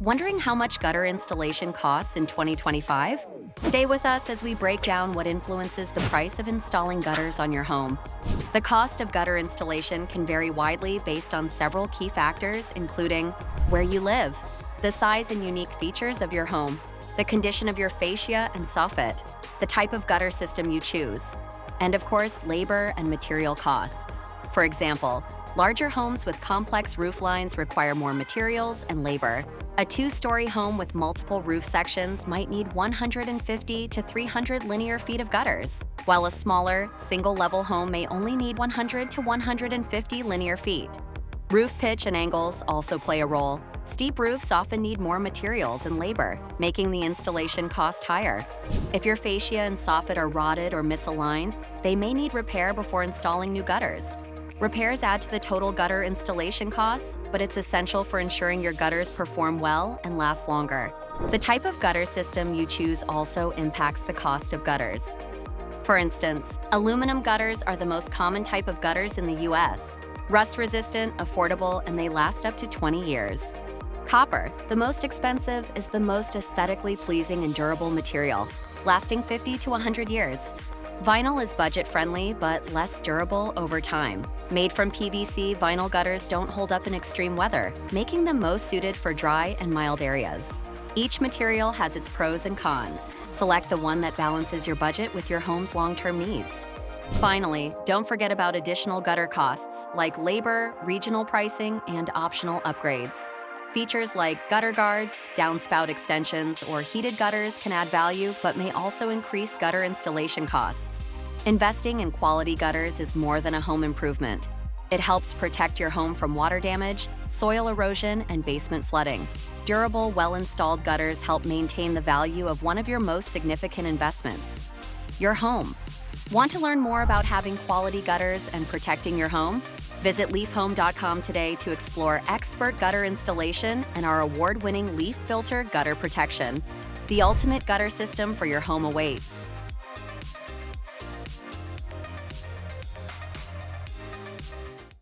Wondering how much gutter installation costs in 2025? Stay with us as we break down what influences the price of installing gutters on your home. The cost of gutter installation can vary widely based on several key factors, including where you live, the size and unique features of your home, the condition of your fascia and soffit, the type of gutter system you choose, and of course, labor and material costs. For example, larger homes with complex roof lines require more materials and labor. A two-story home with multiple roof sections might need 150 to 300 linear feet of gutters, while a smaller, single-level home may only need 100 to 150 linear feet. Roof pitch and angles also play a role. Steep roofs often need more materials and labor, making the installation cost higher. If your fascia and soffit are rotted or misaligned, they may need repair before installing new gutters. Repairs add to the total gutter installation costs, but it's essential for ensuring your gutters perform well and last longer. The type of gutter system you choose also impacts the cost of gutters. For instance, aluminum gutters are the most common type of gutters in the US. Rust-resistant, affordable, and they last up to 20 years. Copper, the most expensive, is the most aesthetically pleasing and durable material, lasting 50 to 100 years. Vinyl is budget-friendly but less durable over time. Made from PVC, vinyl gutters don't hold up in extreme weather, making them most suited for dry and mild areas. Each material has its pros and cons. Select the one that balances your budget with your home's long-term needs. Finally, don't forget about additional gutter costs like labor, regional pricing, and optional upgrades. Features like gutter guards, downspout extensions, or heated gutters can add value but may also increase gutter installation costs. Investing in quality gutters is more than a home improvement. It helps protect your home from water damage, soil erosion, and basement flooding. Durable, well-installed gutters help maintain the value of one of your most significant investments, your home. Want to learn more about having quality gutters and protecting your home? Visit LeafHome.com today to explore expert gutter installation and our award-winning LeafFilter gutter protection. The ultimate gutter system for your home awaits.